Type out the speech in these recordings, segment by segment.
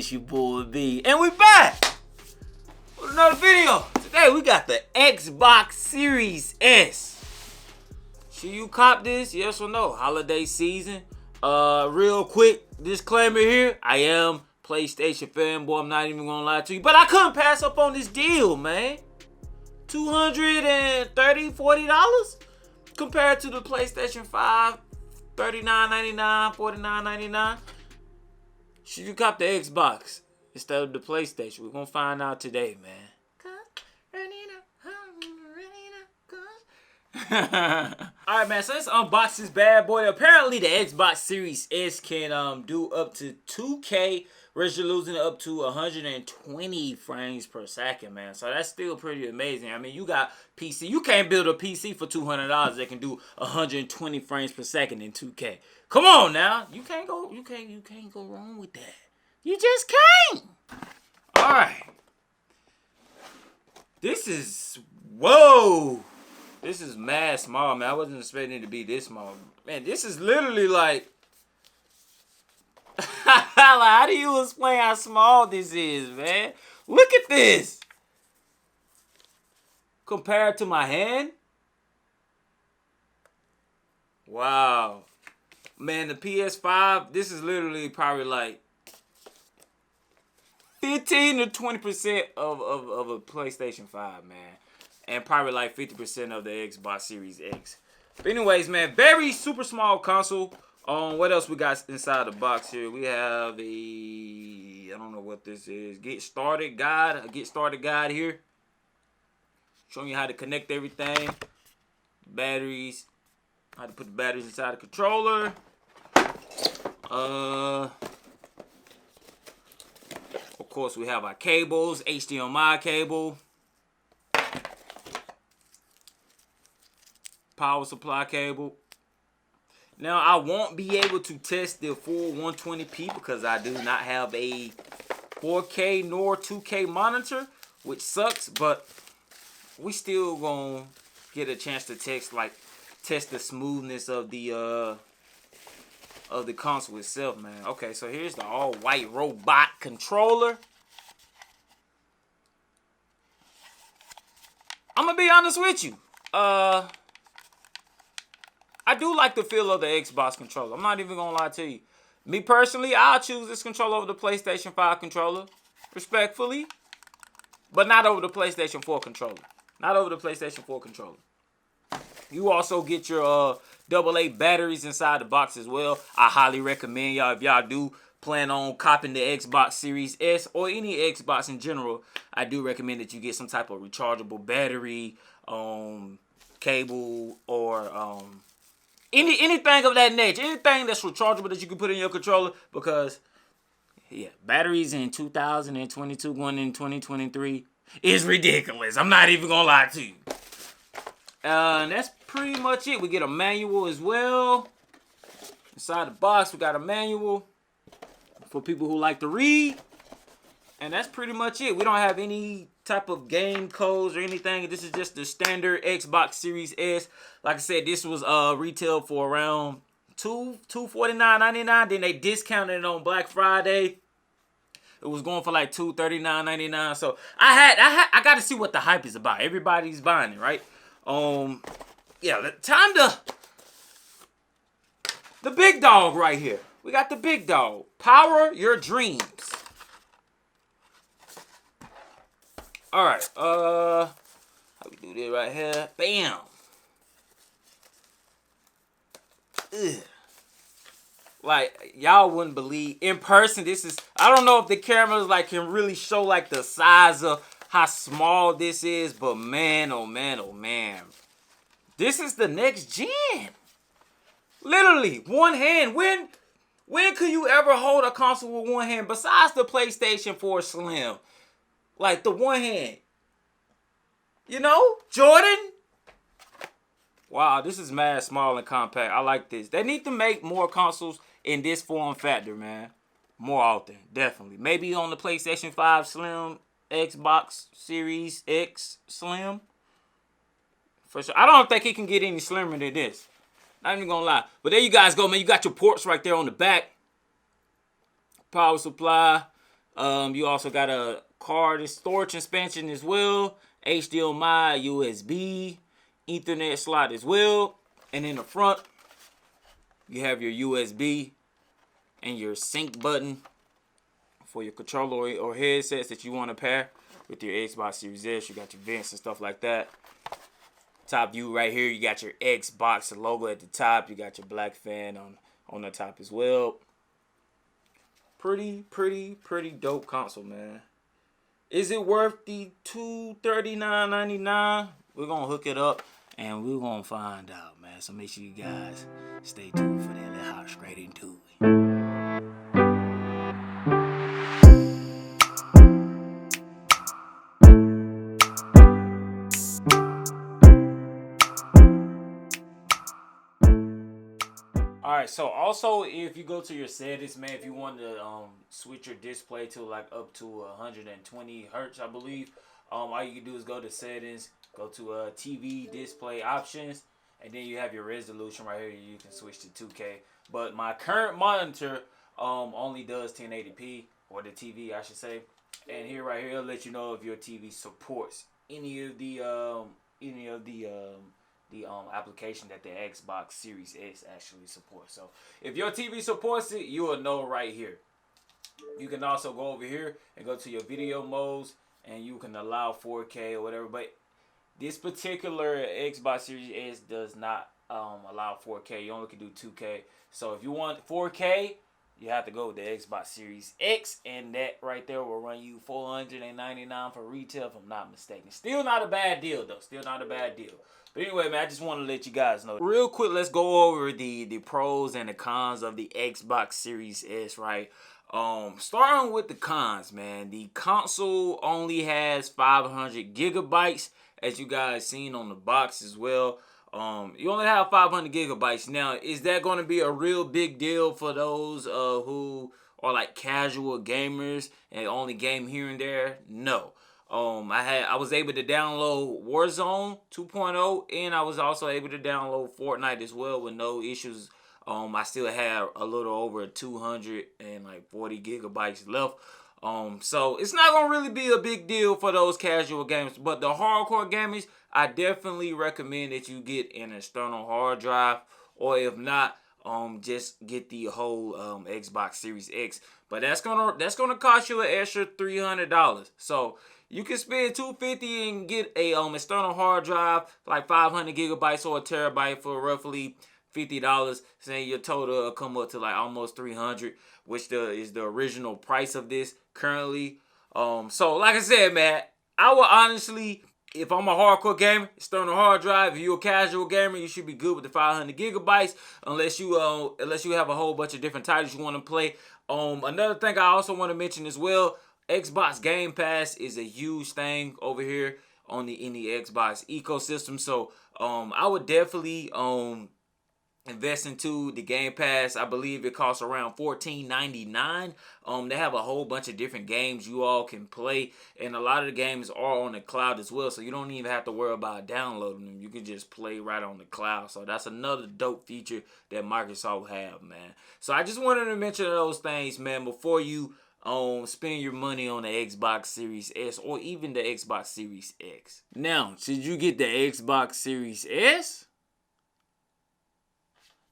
It's your boy B, and we back with another video. Today we got the Xbox Series S. Should you cop this? Yes or no? Holiday season. Real quick disclaimer here. I am PlayStation fanboy. I'm not even gonna lie to you, but I couldn't pass up on this deal, man. $230, $40 compared to the PlayStation 5, $39.99, $49.99. Should you cop the Xbox instead of the PlayStation? We're gonna find out today, man. Alright, man, so let's unbox this bad boy. Apparently the Xbox Series S can do up to 2K resolution, up to 120 frames per second, man. So that's still pretty amazing. I mean, you got PC. You can't build a PC for $200 that can do 120 frames per second in 2K. Come on now. You can't go wrong with that. You just can't. Alright. This is This is mad small, man. I wasn't expecting it to be this small. Man, this is literally like how do you explain how small this is, man? Look at this. Compared to my hand. Wow. Man, the PS5, this is literally probably like 15 to 20% of a PlayStation 5, man. And probably like 50% of the Xbox Series X. But anyways, man, very super small console. What else we got inside the box here? We have a, I don't know what this is, get started guide here. Showing you how to connect everything. Batteries. How to put the batteries inside the controller. Of course, we have our cables, HDMI cable. Power supply cable. Now, I won't be able to test the full 120p because I do not have a 4K nor 2K monitor, which sucks, but we still gonna get a chance to test the smoothness of the console itself, man. Okay, so here's the all-white robot controller. I'm gonna be honest with you. I do like the feel of the Xbox controller. I'm not even gonna lie to you. Me personally, I'll choose this controller over the PlayStation 5 controller. Respectfully. But not over the PlayStation 4 controller. Not over the PlayStation 4 controller. You also get your AA batteries inside the box as well. I highly recommend y'all, if y'all do plan on copping the Xbox Series S or any Xbox in general, I do recommend that you get some type of rechargeable battery, cable, or anything of that nature. Anything that's rechargeable that you can put in your controller, because yeah, batteries in 2022 going in 2023 is ridiculous. I'm not even gonna lie to you. And that's pretty much it. We get a manual as well. Inside the box, we got a manual for people who like to read. And that's pretty much it. We don't have any type of game codes or anything. This is just the standard Xbox Series S. Like I said, this was retail for around $249.99. Then they discounted it on Black Friday. It was going for like $239.99. So I got to see what the hype is about. Everybody's buying it, right? Yeah, time to the big dog right here. We got the big dog. Power your dreams. All right, how we do this right here? Bam. Ugh. Like, y'all wouldn't believe in person. This is, I don't know if the cameras can really show the size of how small this is, but man, oh man, oh man, this is the next gen. Literally, one hand. When could you ever hold a console with one hand besides the PlayStation 4 Slim? Like the one hand. You know? Jordan? Wow, this is mad small and compact. I like this. They need to make more consoles in this form factor, man. More often. Definitely. Maybe on the PlayStation 5 Slim, Xbox Series X Slim. For sure. I don't think it can get any slimmer than this. Not even gonna lie. But there you guys go, man. You got your ports right there on the back. Power supply. You also got a card and storage expansion as well. HDMI, USB, Ethernet slot as well. And in the front, you have your USB and your sync button for your controller or headsets that you want to pair with your Xbox Series S. You got your vents and stuff like that. Top view right here, you got your Xbox logo at the top. You got your black fan on the top as well. Pretty dope console, man. Is it worth the $239.99? We're gonna hook it up and we're gonna find out, man. So make sure you guys stay tuned for that. Let's hop straight into it. Alright, so also if you go to your settings, man, if you want to switch your display to like up to 120 hertz, I believe, all you can do is go to settings, go to TV display options, and then you have your resolution right here. You can switch to 2K. But my current monitor only does 1080p, or the TV, I should say. And here, right here, it'll let you know if your TV supports any of the application that the Xbox Series S actually supports. So if your TV supports it, you will know right here. You can also go over here and go to your video modes, and you can allow 4K or whatever. But this particular Xbox Series S does not allow 4K. You only can do 2K. So if you want 4K, you have to go with the Xbox Series X, and that right there will run you $499 for retail, if I'm not mistaken. Still not a bad deal, though. Still not a bad deal. But anyway, man, I just want to let you guys know. Real quick, let's go over the pros and the cons of the Xbox Series S, right? Starting with the cons, man. The console only has 500 gigabytes, as you guys seen on the box as well. You only have 500 gigabytes. Now, is that going to be a real big deal for those who are like casual gamers and only game here and there? No. I was able to download Warzone 2.0, and I was also able to download Fortnite as well with no issues. I still have a little over 240 gigabytes left. So it's not gonna really be a big deal for those casual gamers, but the hardcore gamers, I definitely recommend that you get an external hard drive, or if not, just get the whole Xbox Series X. But that's gonna cost you an extra $300. So you can spend $250 and get a external hard drive, like 500 gigabytes or a terabyte for roughly $50. Saying your total will come up to like almost $300, which is the original price of this currently. So like I said, man, I would honestly, if I'm a hardcore gamer, external hard drive. If you're a casual gamer, you should be good with the 500 gigabytes, unless you have a whole bunch of different titles you want to play. Another thing I also want to mention as well, Xbox Game Pass is a huge thing over here in the Xbox ecosystem. So I would definitely invest into the Game Pass. I believe it costs around $14.99. They have a whole bunch of different games you all can play, and a lot of the games are on the cloud as well, so you don't even have to worry about downloading them. You can just play right on the cloud. So that's another dope feature that Microsoft have, man. So I just wanted to mention those things, man, before you spend your money on the Xbox Series S or even the Xbox Series X. Now, should you get the Xbox Series S?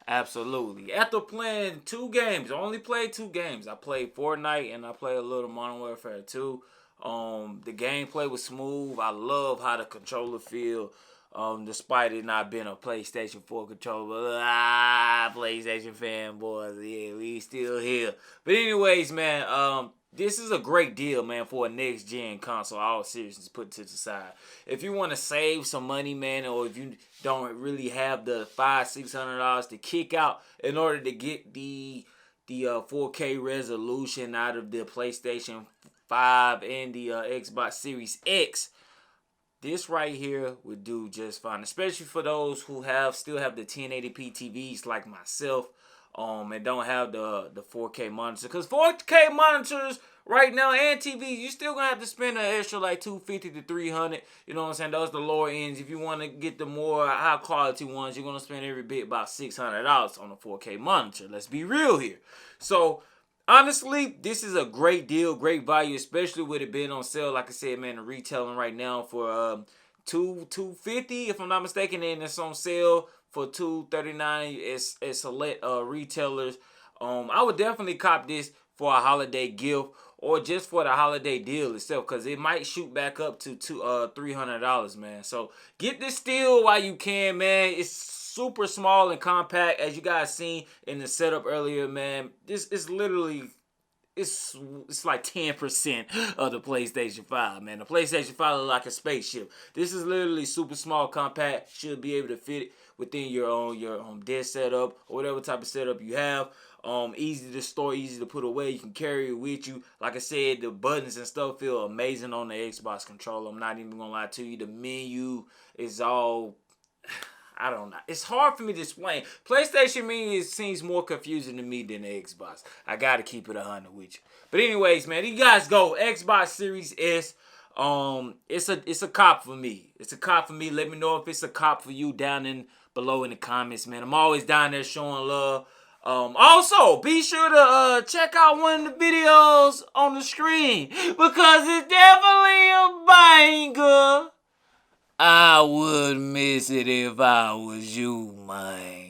Absolutely. After playing 2 games, I only played 2 games. I played Fortnite and I played a little Modern Warfare 2. The gameplay was smooth. I love how the controller feel. Despite it not being a PlayStation 4 controller. PlayStation fanboys. Yeah, we still here. But anyways, man, this is a great deal, man, for a next-gen console. All seriousness put to the side. If you want to save some money, man, or if you don't really have the $500-600 to kick out in order to get the 4K resolution out of the PlayStation 5 and the Xbox Series X, this right here would do just fine, especially for those who still have the 1080p TVs like myself, and don't have the 4K monitor. Because 4K monitors right now and TVs, you still gonna have to spend an extra like $250 to $300. You know what I'm saying? Those are the lower ends. If you want to get the more high quality ones, you're gonna spend every bit about $600 on a 4K monitor. Let's be real here. So Honestly, this is a great deal, great value, especially with it being on sale. Like I said, man, the retailing right now for $250, if I'm not mistaken, and it's on sale for $239. It's select retailers. I would definitely cop this for a holiday gift or just for the holiday deal itself, because it might shoot back up to $300, man. So get this deal while you can, man. It's super small and compact, as you guys seen in the setup earlier, man. This is literally it's like 10% of the PlayStation 5, man. The PlayStation 5 is like a spaceship. This is literally super small, compact. Should be able to fit within your own desk setup or whatever type of setup you have. Easy to store, easy to put away. You can carry it with you. Like I said, the buttons and stuff feel amazing on the Xbox controller. I'm not even gonna lie to you. The menu is all, I don't know. It's hard for me to explain. PlayStation menu seems more confusing to me than the Xbox. I gotta keep it 100 with you. But anyways, man, you guys go Xbox Series S. It's a cop for me. It's a cop for me. Let me know if it's a cop for you down in below in the comments, man. I'm always down there showing love. Also, be sure to check out one of the videos on the screen because it's definitely a banger. I would miss it if I was you, man.